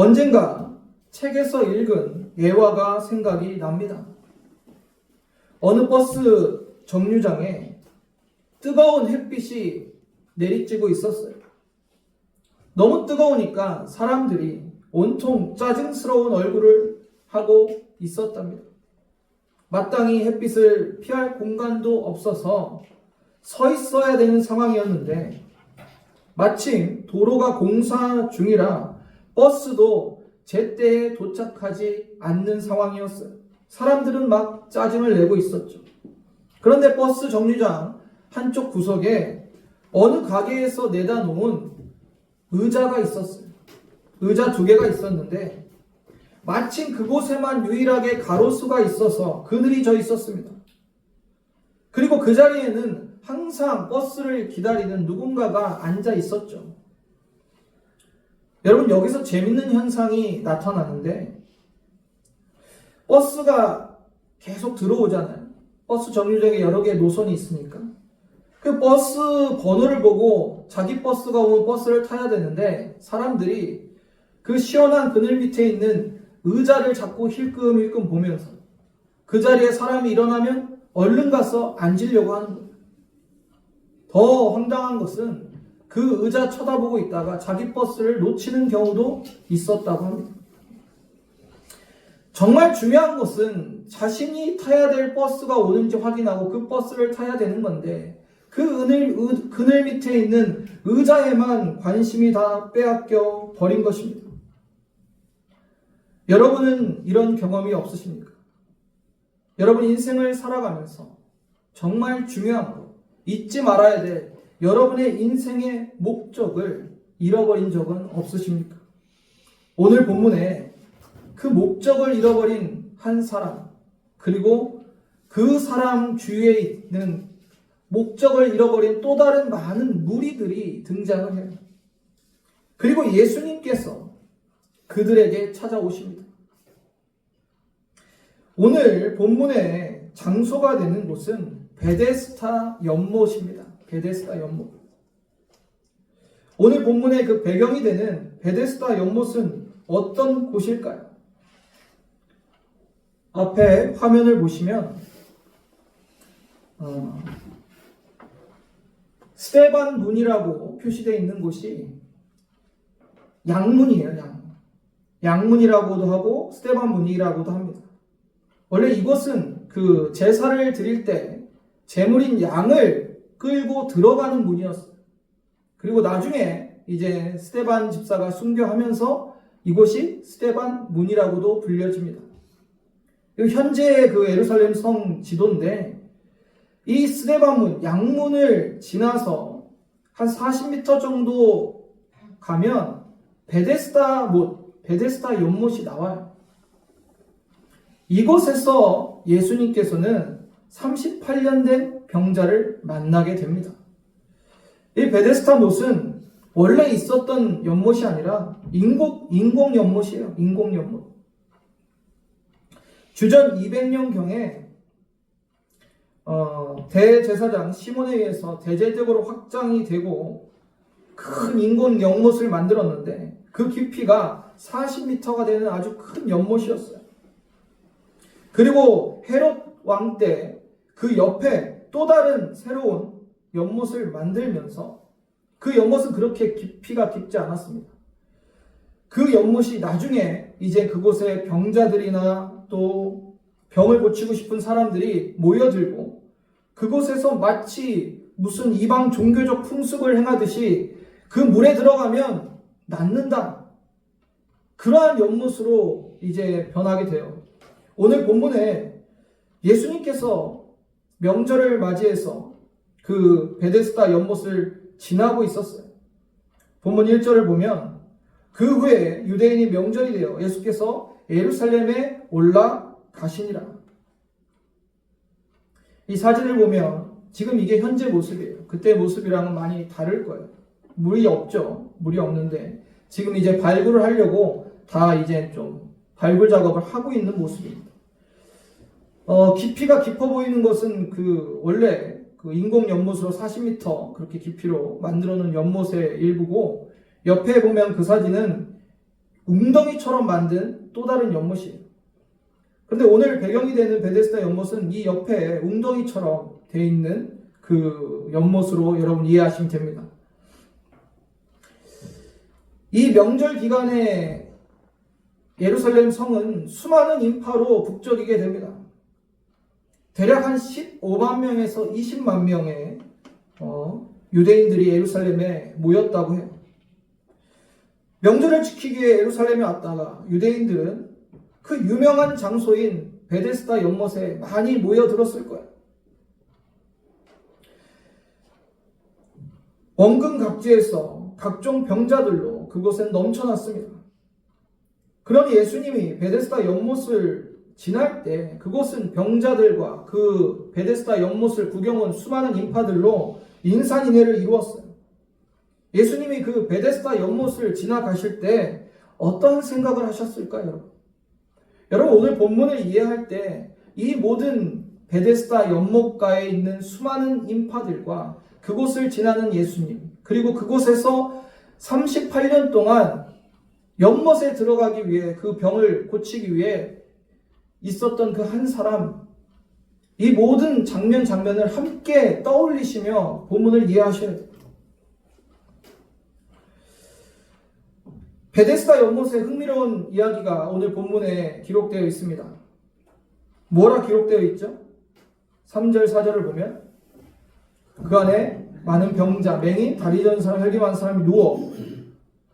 언젠가 책에서 읽은 예화가 생각이 납니다. 어느 버스 정류장에 뜨거운 햇빛이 내리쬐고 있었어요. 너무 뜨거우니까 사람들이 온통 짜증스러운 얼굴을 하고 있었답니다. 마땅히 햇빛을 피할 공간도 없어서 서 있어야 되는 상황이었는데 마침 도로가 공사 중이라 버스도 제때에 도착하지 않는 상황이었어요. 사람들은 막 짜증을 내고 있었죠. 그런데 버스 정류장 한쪽 구석에 어느 가게에서 내다 놓은 의자가 있었어요. 의자 2개가 있었는데 마침 그곳에만 유일하게 가로수가 있어서 그늘이 져 있었습니다. 그리고 그 자리에는 항상 버스를 기다리는 누군가가 앉아 있었죠. 여러분, 여기서 재밌는 현상이 나타나는데 버스가 계속 들어오잖아요. 버스 정류장에 여러 개의 노선이 있으니까 그 버스 번호를 보고 자기 버스가 오면 버스를 타야 되는데 사람들이 그 시원한 그늘 밑에 있는 의자를 자꾸 힐끔힐끔 보면서 그 자리에 사람이 일어나면 얼른 가서 앉으려고 하는 거예요. 더 황당한 것은 그 의자 쳐다보고 있다가 자기 버스를 놓치는 경우도 있었다고 합니다. 정말 중요한 것은 자신이 타야 될 버스가 오는지 확인하고 그 버스를 타야 되는 건데 그 그늘 밑에 있는 의자에만 관심이 다 빼앗겨 버린 것입니다. 여러분은 이런 경험이 없으십니까? 여러분 인생을 살아가면서 정말 중요한 것, 잊지 말아야 될 여러분의 인생의 목적을 잃어버린 적은 없으십니까? 오늘 본문에 그 목적을 잃어버린 한 사람, 그리고 그 사람 주위에 있는 목적을 잃어버린 또 다른 많은 무리들이 등장을 해요. 그리고 예수님께서 그들에게 찾아오십니다. 오늘 본문의 장소가 되는 곳은 베데스다 연못입니다. 베데스다 연못. 오늘 본문의 그 배경이 되는 베데스다 연못은 어떤 곳일까요? 앞에 화면을 보시면 스데반 문이라고 표시되어 있는 곳이 양문이에요. 양문이라고도 하고 스데반 문이라고도 합니다. 원래 이곳은 그 제사를 드릴 때 제물인 양을 끌고 들어가는 문이었어요. 그리고 나중에 이제 스데반 집사가 순교하면서 이곳이 스데반 문이라고도 불려집니다. 현재의 그 예루살렘 성 지도인데 이 스데반 문, 양문을 지나서 한 40m 정도 가면 베데스다 연못이 나와요. 이곳에서 예수님께서는 38년 된 병자를 만나게 됩니다. 이 베데스다 못은 원래 있었던 연못이 아니라 인공 연못이에요. 인공 연못. 주전 200년경에 대제사장 시몬에 의해서 대제적으로 확장이 되고 큰 인공 연못을 만들었는데 그 깊이가 40m가 되는 아주 큰 연못이었어요. 그리고 헤롯 왕 때 그 옆에 또 다른 새로운 연못을 만들면서 그 연못은 그렇게 깊이가 깊지 않았습니다. 그 연못이 나중에 이제 그곳에 병자들이나 또 병을 고치고 싶은 사람들이 모여들고 그곳에서 마치 무슨 이방 종교적 풍습을 행하듯이 그 물에 들어가면 낫는다. 그러한 연못으로 이제 변하게 돼요. 오늘 본문에 예수님께서 명절을 맞이해서 그 베데스다 연못을 지나고 있었어요. 본문 1절을 보면 그 후에 유대인이 명절이 되어 예수께서 예루살렘에 올라가시니라. 이 사진을 보면 지금 이게 현재 모습이에요. 그때 모습이랑은 많이 다를 거예요. 물이 없죠. 물이 없는데 지금 이제 발굴을 하려고 다 이제 좀 발굴 작업을 하고 있는 모습입니다. 깊이가 깊어 보이는 것은 그 원래 그 인공 연못으로 40m 그렇게 깊이로 만들어 놓은 연못의 일부고 옆에 보면 그 사진은 웅덩이처럼 만든 또 다른 연못이에요. 그런데 오늘 배경이 되는 베데스다 연못은 이 옆에 웅덩이처럼 되어 있는 그 연못으로 여러분 이해하시면 됩니다. 이 명절 기간에 예루살렘 성은 수많은 인파로 북적이게 됩니다. 대략 한 15만 명에서 20만 명의 유대인들이 예루살렘에 모였다고 해요. 명절을 지키기 위해 예루살렘에 왔다가 유대인들은 그 유명한 장소인 베데스다 연못에 많이 모여들었을 거예요. 원근 각지에서 각종 병자들로 그곳엔 넘쳐났습니다. 그러니 예수님이 베데스다 연못을 지날 때 그곳은 병자들과 그 베데스다 연못을 구경한 수많은 인파들로 인산인해를 이루었어요. 예수님이 그 베데스다 연못을 지나가실 때 어떤 생각을 하셨을까요, 여러분? 여러분, 오늘 본문을 이해할 때 이 모든 베데스다 연못가에 있는 수많은 인파들과 그곳을 지나는 예수님, 그리고 그곳에서 38년 동안 연못에 들어가기 위해 그 병을 고치기 위해 있었던 그 한 사람, 이 모든 장면을 함께 떠올리시며 본문을 이해하셔야 돼요. 베데스다 연못의 흥미로운 이야기가 오늘 본문에 기록되어 있습니다. 뭐라 기록되어 있죠? 3절, 4절을 보면 그 안에 많은 병자, 맹인, 다리 저린 사람, 혈기만 사람이 누워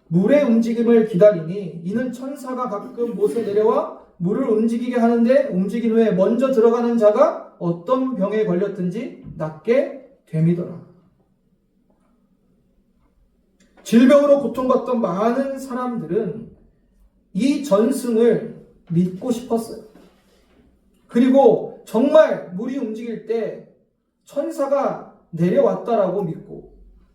물의 움직임을 기다리니 이는 천사가 가끔 못에 내려와 물을 움직이게 하는데 움직인 후에 먼저 들어가는 자가 어떤 병에 걸렸든지 낫게 됨이더라. 질병으로 고통받던 많은 사람들은 이 전승을 믿고 싶었어요. 그리고 정말 물이 움직일 때 천사가 내려왔다라고 믿고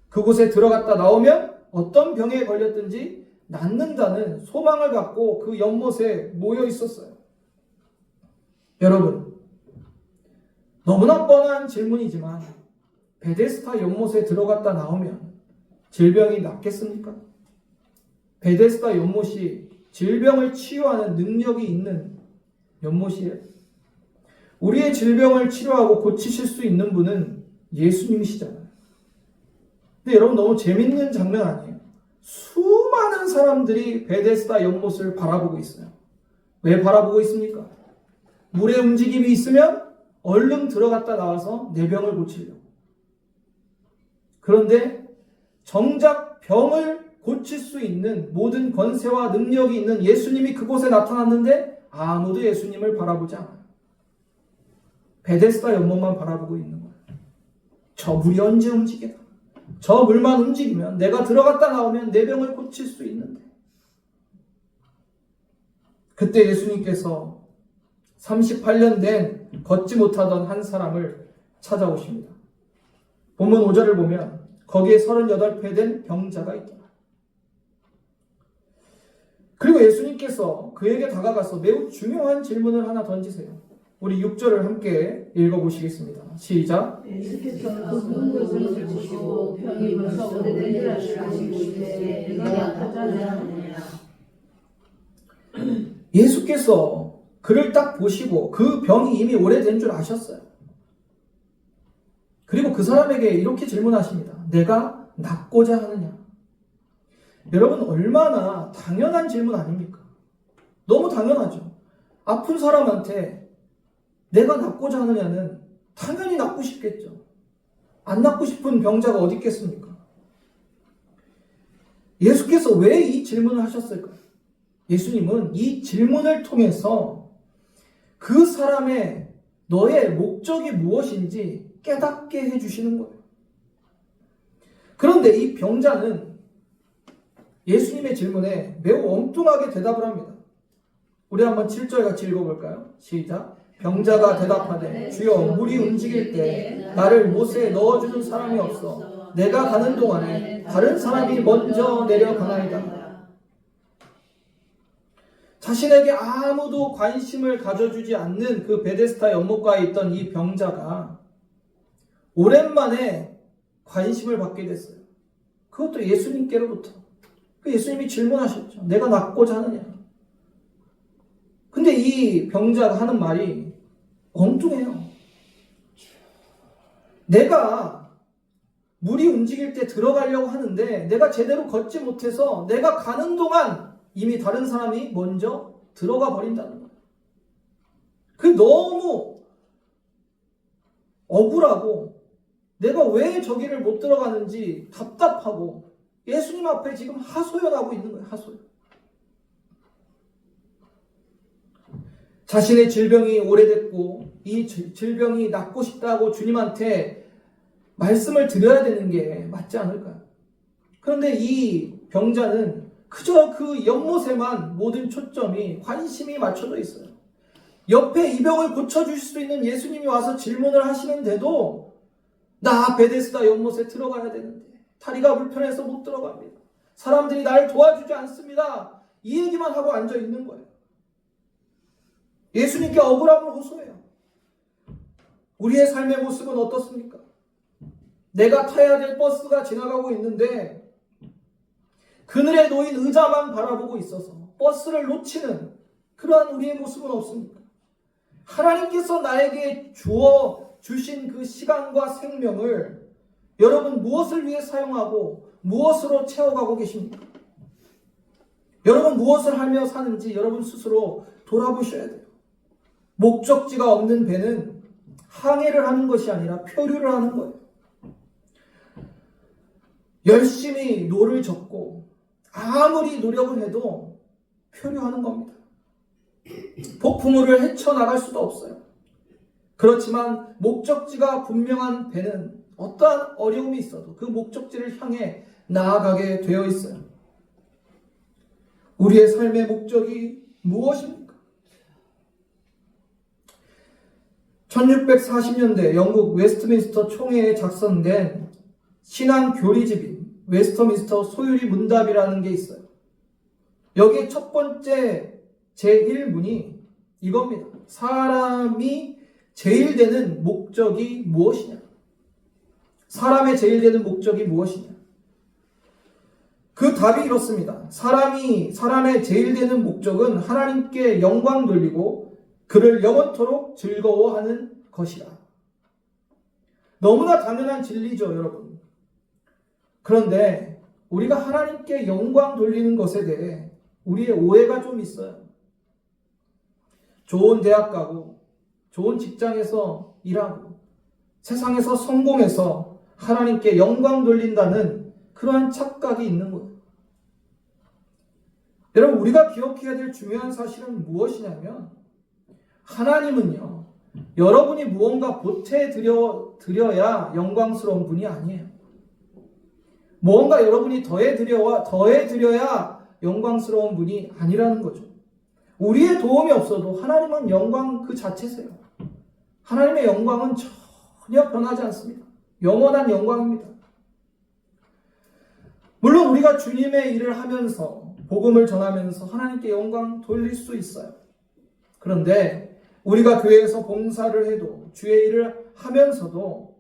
그곳에 들어갔다 나오면 어떤 병에 걸렸든지 낫는다는 소망을 갖고 그 연못에 모여 있었어요. 여러분, 너무나 뻔한 질문이지만 베데스다 연못에 들어갔다 나오면 질병이 낫겠습니까? 베데스다 연못이 질병을 치유하는 능력이 있는 연못이에요. 우리의 질병을 치료하고 고치실 수 있는 분은 예수님이시잖아요. 근데 여러분, 너무 재밌는 장면 아니에요? 수많은 사람들이 베데스다 연못을 바라보고 있어요. 왜 바라보고 있습니까? 물의 움직임이 있으면 얼른 들어갔다 나와서 내 병을 고치려고. 그런데 정작 병을 고칠 수 있는 모든 권세와 능력이 있는 예수님이 그곳에 나타났는데 아무도 예수님을 바라보지 않아요. 베데스다 연못만 바라보고 있는 거예요. 저 물이 언제 움직이나? 저 물만 움직이면 내가 들어갔다 나오면 내 병을 고칠 수 있는데. 그때 예수님께서 38년 된 걷지 못하던 한 사람을 찾아오십니다. 본문 5절을 보면 거기에 38배 된 병자가 있더라. 그리고 예수님께서 그에게 다가가서 매우 중요한 질문을 하나 던지세요. 우리 6절을 함께 읽어보시겠습니다. 시작. 예수께서 그 것을 보시고 병이 벌써 오래되라 하시기에 내가 가자냐 하느냐. 예수께서 그를 딱 보시고 그 병이 이미 오래된 줄 아셨어요. 그리고 그 사람에게 이렇게 질문하십니다. 내가 낫고자 하느냐? 여러분, 얼마나 당연한 질문 아닙니까? 너무 당연하죠. 아픈 사람한테 내가 낫고자 하느냐는 당연히 낫고 싶겠죠. 안 낫고 싶은 병자가 어디 있겠습니까? 예수께서 왜 이 질문을 하셨을까요? 예수님은 이 질문을 통해서 그 사람의 너의 목적이 무엇인지 깨닫게 해주시는 거예요. 그런데 이 병자는 예수님의 질문에 매우 엉뚱하게 대답을 합니다. 우리 한번 7절 같이 읽어볼까요? 시작. 병자가 대답하되 주여 물이 움직일 때 나를 못에 넣어주는 사람이 없어 내가 가는 동안에 다른 사람이 먼저 내려가나이다. 자신에게 아무도 관심을 가져주지 않는 그 베데스다 연못가에 있던 이 병자가 오랜만에 관심을 받게 됐어요. 그것도 예수님께로부터. 그 예수님이 질문하셨죠. 내가 낫고자 하느냐? 근데 이 병자가 하는 말이 엉뚱해요. 내가 물이 움직일 때 들어가려고 하는데 내가 제대로 걷지 못해서 내가 가는 동안 이미 다른 사람이 먼저 들어가 버린다는 거예요. 그게 너무 억울하고 내가 왜 저기를 못 들어가는지 답답하고 예수님 앞에 지금 하소연하고 있는 거예요. 하소연. 자신의 질병이 오래됐고 이 질병이 낫고 싶다고 주님한테 말씀을 드려야 되는 게 맞지 않을까요? 그런데 이 병자는 그저 그 연못에만 모든 초점이 관심이 맞춰져 있어요. 옆에 이 병을 고쳐주실 수 있는 예수님이 와서 질문을 하시는데도 나 베데스다 연못에 들어가야 되는데 다리가 불편해서 못 들어갑니다. 사람들이 날 도와주지 않습니다. 이 얘기만 하고 앉아 있는 거예요. 예수님께 억울함을 호소해요. 우리의 삶의 모습은 어떻습니까? 내가 타야 될 버스가 지나가고 있는데 그늘에 놓인 의자만 바라보고 있어서 버스를 놓치는 그러한 우리의 모습은 없습니까? 하나님께서 나에게 주신 그 시간과 생명을 여러분 무엇을 위해 사용하고 무엇으로 채워가고 계십니까? 여러분 무엇을 하며 사는지 여러분 스스로 돌아보셔야 돼요. 목적지가 없는 배는 항해를 하는 것이 아니라 표류를 하는 거예요. 열심히 노를 젓고 아무리 노력을 해도 표류하는 겁니다. 폭풍우를 헤쳐나갈 수도 없어요. 그렇지만 목적지가 분명한 배는 어떠한 어려움이 있어도 그 목적지를 향해 나아가게 되어 있어요. 우리의 삶의 목적이 무엇입니까? 1640년대 영국 웨스트민스터 총회에 작성된 신앙 교리집인 웨스트민스터 소유리 문답이라는 게 있어요. 여기에 첫 번째 제1문이 이겁니다. 사람이 제일 되는 목적이 무엇이냐? 사람의 제일 되는 목적이 무엇이냐? 그 답이 이렇습니다. 사람의 제일 되는 목적은 하나님께 영광 돌리고 그를 영원토록 즐거워하는 것이다. 너무나 당연한 진리죠, 여러분. 그런데 우리가 하나님께 영광 돌리는 것에 대해 우리의 오해가 좀 있어요. 좋은 대학 가고 좋은 직장에서 일하고 세상에서 성공해서 하나님께 영광 돌린다는 그러한 착각이 있는 거예요. 여러분 우리가 기억해야 될 중요한 사실은 무엇이냐면 하나님은요 여러분이 무언가 보태드려야 영광스러운 분이 아니에요. 무언가 여러분이 더해드려야 영광스러운 분이 아니라는 거죠. 우리의 도움이 없어도 하나님은 영광 그 자체세요. 하나님의 영광은 전혀 변하지 않습니다. 영원한 영광입니다. 물론 우리가 주님의 일을 하면서 복음을 전하면서 하나님께 영광 돌릴 수 있어요. 그런데 우리가 교회에서 봉사를 해도 주의 일을 하면서도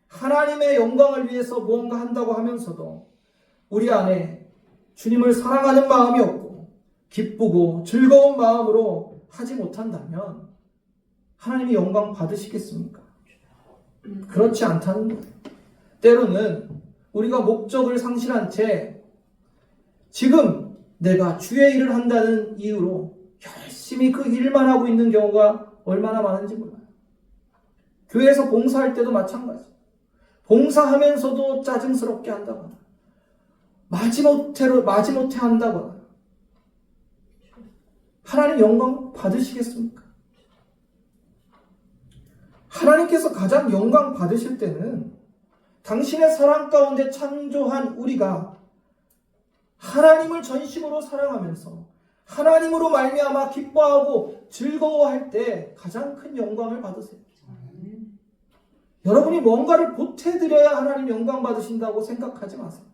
하나님의 영광을 위해서 무언가 한다고 하면서도 우리 안에 주님을 사랑하는 마음이 없고 기쁘고 즐거운 마음으로 하지 못한다면 하나님이 영광 받으시겠습니까? 그렇지 않다는 거예요. 때로는 우리가 목적을 상실한 채 지금 내가 주의 일을 한다는 이유로 열심히 그 일만 하고 있는 경우가 얼마나 많은지 몰라요. 교회에서 봉사할 때도 마찬가지. 봉사하면서도 짜증스럽게 한다거나 마지못해 한다거나 하나님 영광 받으시겠습니까? 하나님께서 가장 영광 받으실 때는 당신의 사랑 가운데 창조한 우리가 하나님을 전심으로 사랑하면서 하나님으로 말미암아 기뻐하고 즐거워할 때 가장 큰 영광을 받으세요. 여러분이 뭔가를 보태드려야 하나님 영광 받으신다고 생각하지 마세요.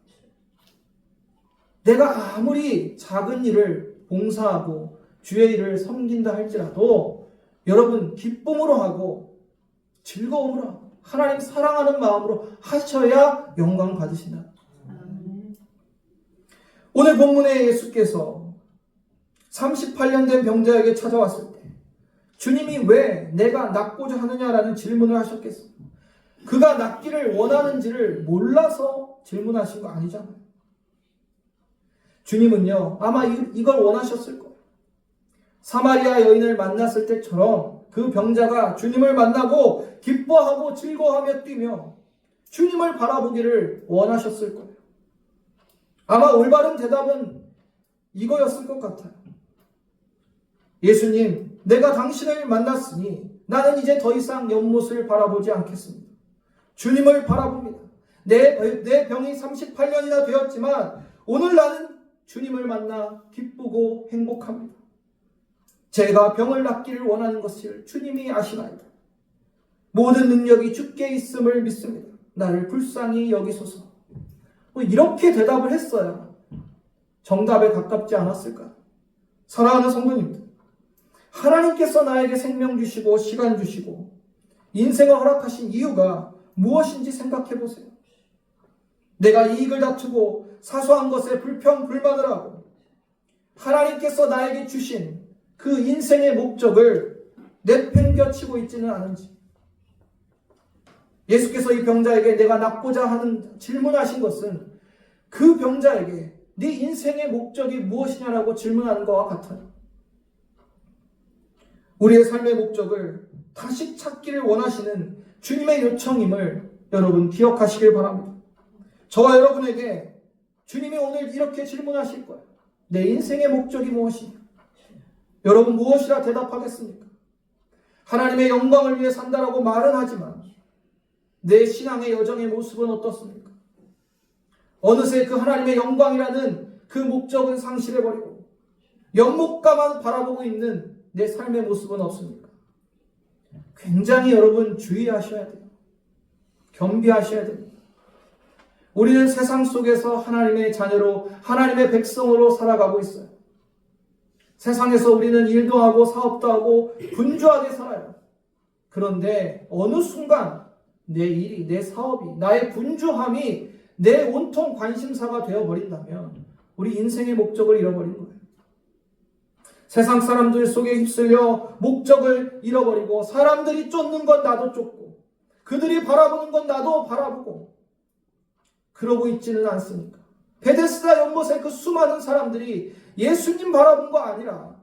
내가 아무리 작은 일을 봉사하고 주의 일을 섬긴다 할지라도 여러분 기쁨으로 하고 즐거움으로 하고 하나님 사랑하는 마음으로 하셔야 영광 받으신다. 오늘 본문에 예수께서 38년 된 병자에게 찾아왔을 때 주님이 왜 내가 낫고자 하느냐라는 질문을 하셨겠어요? 그가 낫기를 원하는지를 몰라서 질문하신 거 아니잖아요. 주님은요, 아마 이걸 원하셨을 거예요. 사마리아 여인을 만났을 때처럼 그 병자가 주님을 만나고 기뻐하고 즐거워하며 뛰며 주님을 바라보기를 원하셨을 거예요. 아마 올바른 대답은 이거였을 것 같아요. 예수님, 내가 당신을 만났으니 나는 이제 더 이상 연못을 바라보지 않겠습니다. 주님을 바라봅니다. 내 병이 38년이나 되었지만 오늘 나는 주님을 만나 기쁘고 행복합니다. 제가 병을 낫기를 원하는 것을 주님이 아시나이다. 모든 능력이 주께 있음을 믿습니다. 나를 불쌍히 여기소서. 이렇게 대답을 했어야 정답에 가깝지 않았을까? 사랑하는 성도님들, 하나님께서 나에게 생명 주시고 시간 주시고 인생을 허락하신 이유가 무엇인지 생각해 보세요. 내가 이익을 다투고 사소한 것에 불평불만을 하고 하나님께서 나에게 주신 그 인생의 목적을 내팽겨치고 있지는 않은지, 예수께서 이 병자에게 내가 낫고자 하는 질문하신 것은 그 병자에게 네 인생의 목적이 무엇이냐라고 질문하는 것과 같아요. 우리의 삶의 목적을 다시 찾기를 원하시는 주님의 요청임을 여러분 기억하시길 바랍니다. 저와 여러분에게 주님이 오늘 이렇게 질문하실 거예요. 내 인생의 목적이 무엇이냐? 여러분 무엇이라 대답하겠습니까? 하나님의 영광을 위해 산다라고 말은 하지만 내 신앙의 여정의 모습은 어떻습니까? 어느새 그 하나님의 영광이라는 그 목적은 상실해버리고 연못가만 바라보고 있는 내 삶의 모습은 없습니까? 굉장히 여러분 주의하셔야 돼요. 겸비하셔야 됩니다. 우리는 세상 속에서 하나님의 자녀로, 하나님의 백성으로 살아가고 있어요. 세상에서 우리는 일도 하고 사업도 하고 분주하게 살아요. 그런데 어느 순간 내 일이, 내 사업이, 나의 분주함이 내 온통 관심사가 되어버린다면 우리 인생의 목적을 잃어버린 거예요. 세상 사람들 속에 휩쓸려 목적을 잃어버리고 사람들이 쫓는 건 나도 쫓고 그들이 바라보는 건 나도 바라보고 그러고 있지는 않습니까? 베데스다 연못의 그 수많은 사람들이 예수님 바라본 거 아니라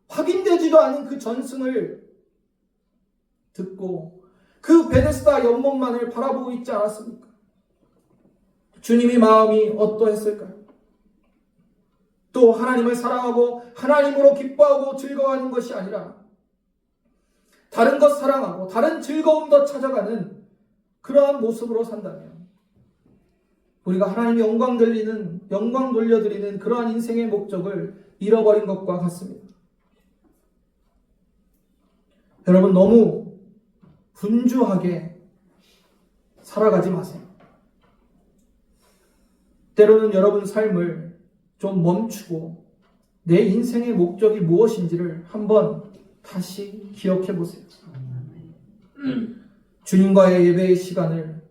확인되지도 않은 그 전승을 듣고 그 베데스다 연못만을 바라보고 있지 않았습니까? 주님의 마음이 어떠했을까요? 또 하나님을 사랑하고 하나님으로 기뻐하고 즐거워하는 것이 아니라 다른 것 사랑하고 다른 즐거움도 찾아가는 그러한 모습으로 산다면 우리가 하나님의 영광 돌려드리는 그러한 인생의 목적을 잃어버린 것과 같습니다. 여러분 너무 분주하게 살아가지 마세요. 때로는 여러분 삶을 좀 멈추고 내 인생의 목적이 무엇인지를 한번 다시 기억해 보세요. 주님과의 예배의 시간을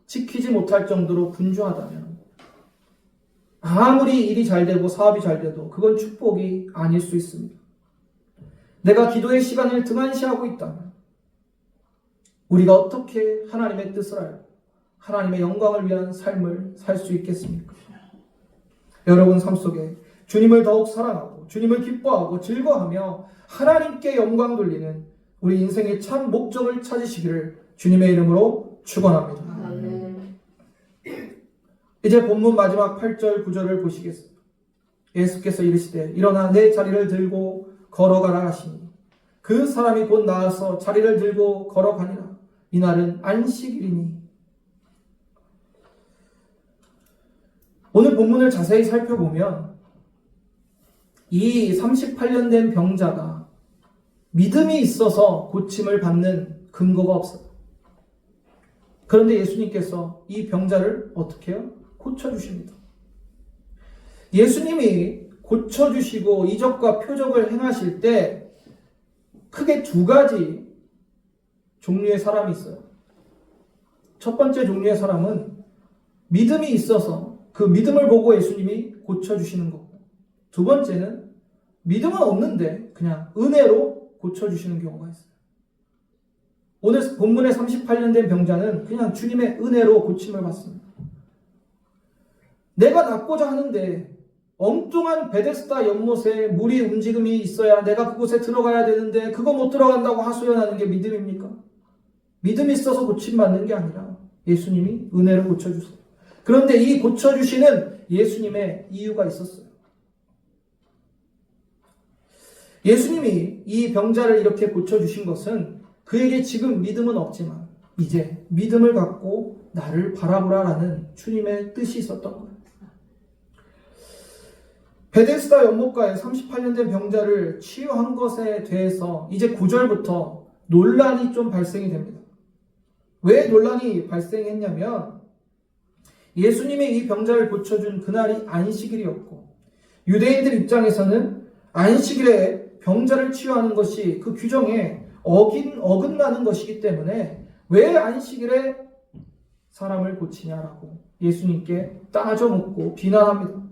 지키지 못할 정도로 분주하다면 아무리 일이 잘 되고 사업이 잘 돼도 그건 축복이 아닐 수 있습니다. 내가 기도의 시간을 등한시하고 있다면 우리가 어떻게 하나님의 뜻을 알고 하나님의 영광을 위한 삶을 살 수 있겠습니까? 여러분 삶 속에 주님을 더욱 사랑하고 주님을 기뻐하고 즐거워하며 하나님께 영광 돌리는 우리 인생의 참 목적을 찾으시기를 주님의 이름으로 축원합니다. 이제 본문 마지막 8절 9절을 보시겠습니다. 예수께서 이르시되 일어나 내 자리를 들고 걸어가라 하시니 그 사람이 곧 나와서 자리를 들고 걸어가니라. 이날은 안식일이니. 오늘 본문을 자세히 살펴보면 이 38년 된 병자가 믿음이 있어서 고침을 받는 근거가 없어요. 그런데 예수님께서 이 병자를 어떻게 해요? 고쳐주십니다. 예수님이 고쳐주시고 이적과 표적을 행하실 때 크게 두 가지 종류의 사람이 있어요. 첫 번째 종류의 사람은 믿음이 있어서 그 믿음을 보고 예수님이 고쳐주시는 거고, 두 번째는 믿음은 없는데 그냥 은혜로 고쳐주시는 경우가 있어요. 오늘 본문의 38년 된 병자는 그냥 주님의 은혜로 고침을 받습니다. 내가 낫고자 하는데 엉뚱한 베데스다 연못에 물이 움직임이 있어야 내가 그곳에 들어가야 되는데 그거 못 들어간다고 하소연하는 게 믿음입니까? 믿음이 있어서 고침받는 게 아니라 예수님이 은혜로 고쳐주세요. 그런데 이 고쳐주시는 예수님의 이유가 있었어요. 예수님이 이 병자를 이렇게 고쳐주신 것은 그에게 지금 믿음은 없지만 이제 믿음을 갖고 나를 바라보라라는 주님의 뜻이 있었던 거예요. 베데스다 연못가에 38년 된 병자를 치유한 것에 대해서 이제 9절부터 논란이 좀 발생이 됩니다. 왜 논란이 발생했냐면 예수님이 이 병자를 고쳐준 그날이 안식일이었고 유대인들 입장에서는 안식일에 병자를 치유하는 것이 그 규정에 어긋나는 것이기 때문에 왜 안식일에 사람을 고치냐라고 예수님께 따져묻고 비난합니다.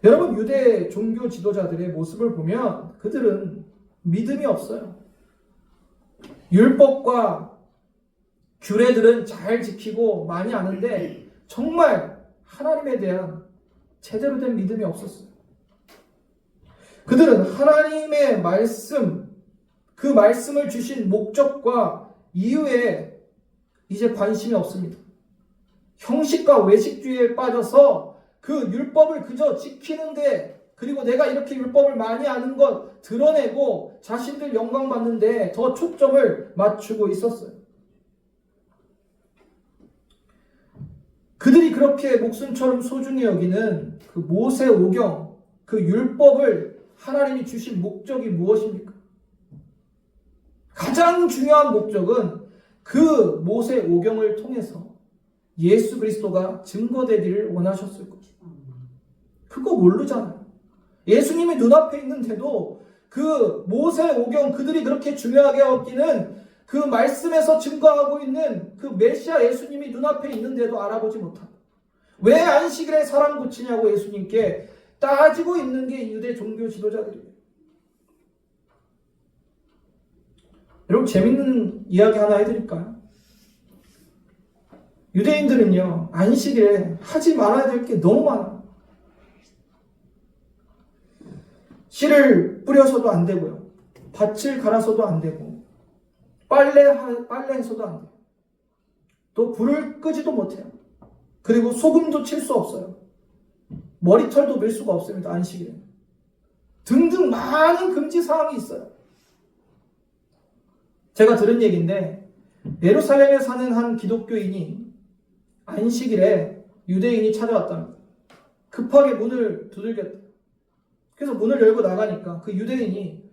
여러분, 유대 종교 지도자들의 모습을 보면 그들은 믿음이 없어요. 율법과 규례들은 잘 지키고 많이 아는데 정말 하나님에 대한 제대로 된 믿음이 없었어요. 그들은 하나님의 말씀, 그 말씀을 주신 목적과 이유에 이제 관심이 없습니다. 형식과 외식주의에 빠져서 그 율법을 그저 지키는데, 그리고 내가 이렇게 율법을 많이 아는 것 드러내고 자신들 영광 받는데 더 초점을 맞추고 있었어요. 그들이 그렇게 목숨처럼 소중히 여기는 그 모세오경, 그 율법을 하나님이 주신 목적이 무엇입니까? 가장 중요한 목적은 그 모세오경을 통해서 예수 그리스도가 증거되기를 원하셨을 거죠. 그거 모르잖아요. 예수님이 눈앞에 있는데도 그 모세오경, 그들이 그렇게 중요하게 여기는 그 말씀에서 증거하고 있는 그 메시아 예수님이 눈앞에 있는데도 알아보지 못한다. 왜 안식일에 사람 고치냐고 예수님께 따지고 있는 게 유대 종교 지도자들이에요. 여러분, 재밌는 이야기 하나 해드릴까요? 유대인들은요, 안식일에 하지 말아야 될 게 너무 많아요. 씨를 뿌려서도 안 되고요, 밭을 갈아서도 안 되고, 빨래해서도 안 돼요. 또 불을 끄지도 못해요. 그리고 소금도 칠 수 없어요. 머리털도 밀 수가 없습니다, 안식일에. 등등 많은 금지 사항이 있어요. 제가 들은 얘기인데, 예루살렘에 사는 한 기독교인이 안식일에 유대인이 찾아왔답니다. 급하게 문을 두들겼다. 그래서 문을 열고 나가니까 그 유대인이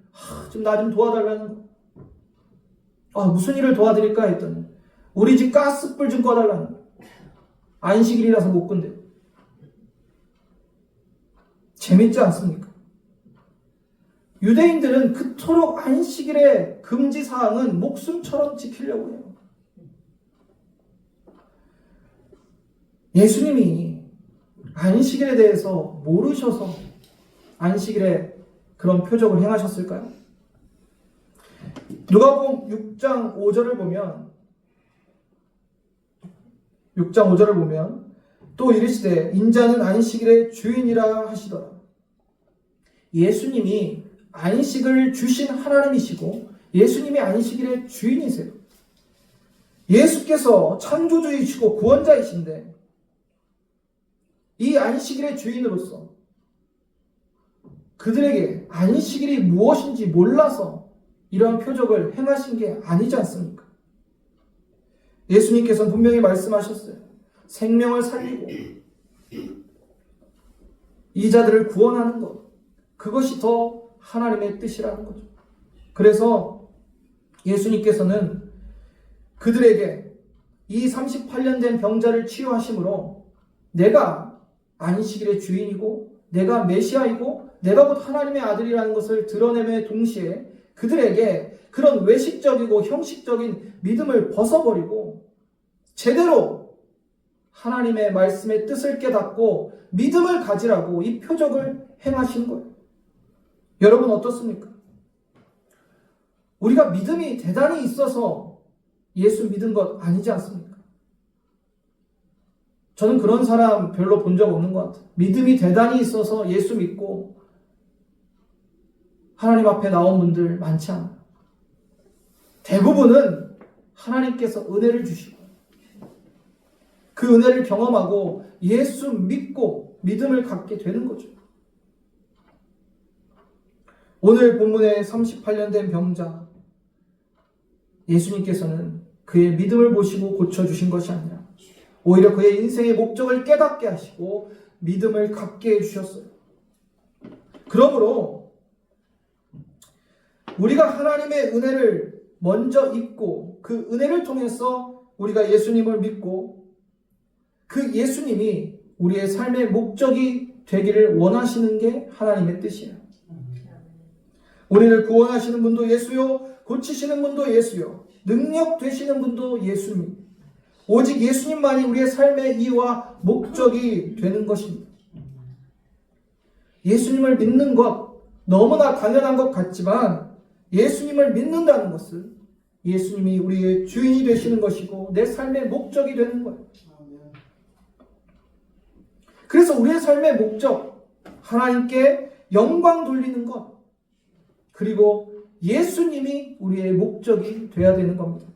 좀 나 좀 도와달라는 거. 무슨 일을 도와드릴까 했더니 우리 집 가스불 좀 꺼달라는 거. 안식일이라서 못 끈대. 재밌지 않습니까? 유대인들은 그토록 안식일의 금지사항은 목숨처럼 지키려고 해요. 예수님이 안식일에 대해서 모르셔서 안식일에 그런 표적을 행하셨을까요? 누가복음 6장 5절을 보면 6장 5절을 보면 또 이르시되 인자는 안식일의 주인이라 하시더라. 예수님이 안식을 주신 하나님이시고 예수님이 안식일의 주인이세요. 예수께서 창조주이시고 구원자이신데 이 안식일의 주인으로서 그들에게 안식일이 무엇인지 몰라서 이러한 표적을 행하신 게 아니지 않습니까? 예수님께서는 분명히 말씀하셨어요. 생명을 살리고 이자들을 구원하는 것, 그것이 더 하나님의 뜻이라는 거죠. 그래서 예수님께서는 그들에게 이 38년 된 병자를 치유하심으로 내가 안식일의 주인이고 내가 메시아이고 내가 곧 하나님의 아들이라는 것을 드러내며 동시에 그들에게 그런 외식적이고 형식적인 믿음을 벗어버리고 제대로 하나님의 말씀의 뜻을 깨닫고 믿음을 가지라고 이 표적을 행하신 거예요. 여러분 어떻습니까? 우리가 믿음이 대단히 있어서 예수 믿은 것 아니지 않습니까? 저는 그런 사람 별로 본 적 없는 것 같아요. 믿음이 대단히 있어서 예수 믿고 하나님 앞에 나온 분들 많지 않아요. 대부분은 하나님께서 은혜를 주시고 그 은혜를 경험하고 예수 믿고 믿음을 갖게 되는 거죠. 오늘 본문의 38년 된 병자, 예수님께서는 그의 믿음을 보시고 고쳐주신 것이 아니라 오히려 그의 인생의 목적을 깨닫게 하시고 믿음을 갖게 해주셨어요. 그러므로 우리가 하나님의 은혜를 먼저 입고 그 은혜를 통해서 우리가 예수님을 믿고 그 예수님이 우리의 삶의 목적이 되기를 원하시는 게 하나님의 뜻이에요. 우리를 구원하시는 분도 예수요, 고치시는 분도 예수요, 능력 되시는 분도 예수님. 오직 예수님만이 우리의 삶의 이유와 목적이 되는 것입니다. 예수님을 믿는 것 너무나 당연한 것 같지만 예수님을 믿는다는 것은 예수님이 우리의 주인이 되시는 것이고 내 삶의 목적이 되는 거예요. 그래서 우리의 삶의 목적, 하나님께 영광 돌리는 것, 그리고 예수님이 우리의 목적이 되어야 되는 겁니다.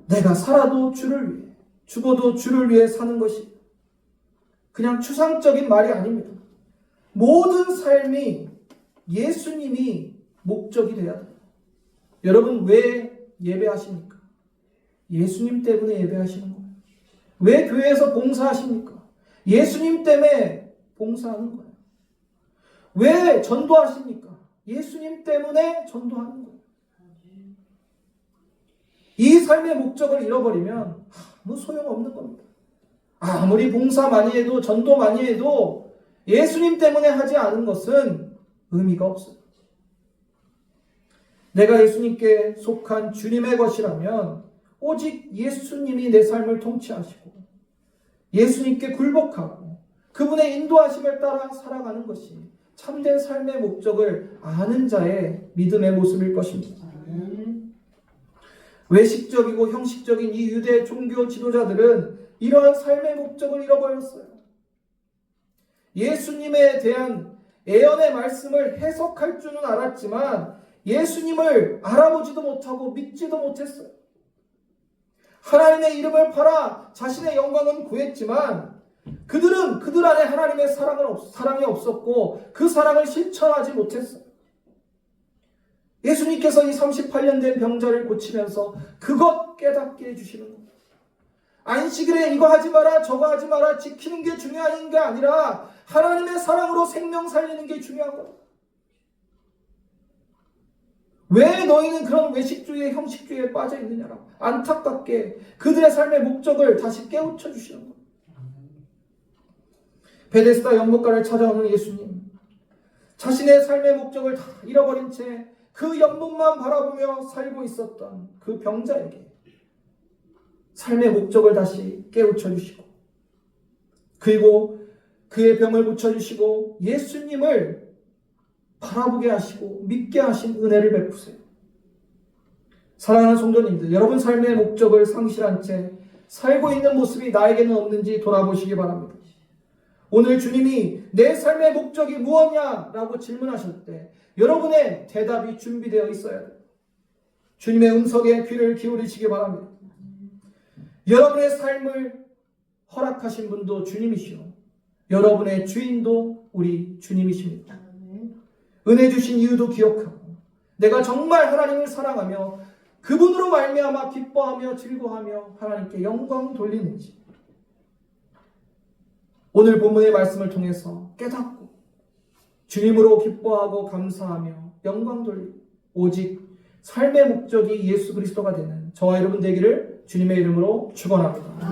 내가 살아도 주를 위해, 죽어도 주를 위해 사는 것이 그냥 추상적인 말이 아닙니다. 모든 삶이 예수님이 목적이 되어야 돼요. 여러분 왜 예배하십니까? 예수님 때문에 예배하시는 거예요. 왜 교회에서 봉사하십니까? 예수님 때문에 봉사하는 거예요. 왜 전도하십니까? 예수님 때문에 전도하는 거예요. 이 삶의 목적을 잃어버리면 아무 소용없는 겁니다. 아무리 봉사 많이 해도 전도 많이 해도 예수님 때문에 하지 않은 것은 의미가 없어요. 내가 예수님께 속한 주님의 것이라면 오직 예수님이 내 삶을 통치하시고 예수님께 굴복하고 그분의 인도하심을 따라 살아가는 것이 참된 삶의 목적을 아는 자의 믿음의 모습일 것입니다. 외식적이고 형식적인 이 유대 종교 지도자들은 이러한 삶의 목적을 잃어버렸어요. 예수님에 대한 예언의 말씀을 해석할 줄은 알았지만 예수님을 알아보지도 못하고 믿지도 못했어요. 하나님의 이름을 팔아 자신의 영광은 구했지만 그들은 그들 안에 하나님의 사랑이 없었고 그 사랑을 실천하지 못했어요. 예수님께서 이 38년 된 병자를 고치면서 그것 깨닫게 해주시는 겁니다. 안식일에 이거 하지 마라 저거 하지 마라 지키는 게 중요한 게 아니라 하나님의 사랑으로 생명 살리는 게 중요한 거예요. 왜 너희는 그런 외식주의에 형식주의에 빠져 있느냐라고 안타깝게 그들의 삶의 목적을 다시 깨우쳐 주시는 거예요. 베데스다 연못가를 찾아오는 예수님, 자신의 삶의 목적을 다 잃어버린 채 그 연못만 바라보며 살고 있었던 그 병자에게 삶의 목적을 다시 깨우쳐 주시고 그리고 그의 병을 고쳐주시고 예수님을 바라보게 하시고 믿게 하신 은혜를 베푸세요. 사랑하는 성도님들, 여러분 삶의 목적을 상실한 채 살고 있는 모습이 나에게는 없는지 돌아보시기 바랍니다. 오늘 주님이 내 삶의 목적이 무엇냐라고 질문하실 때 여러분의 대답이 준비되어 있어야 돼요. 주님의 음성에 귀를 기울이시기 바랍니다. 여러분의 삶을 허락하신 분도 주님이시오. 여러분의 주인도 우리 주님이십니다. 은혜 주신 이유도 기억하고 내가 정말 하나님을 사랑하며 그분으로 말미암아 기뻐하며 즐거워하며 하나님께 영광 돌리는지 오늘 본문의 말씀을 통해서 깨닫고 주님으로 기뻐하고 감사하며 영광 돌리고 오직 삶의 목적이 예수 그리스도가 되는 저와 여러분 되기를 주님의 이름으로 축원합니다.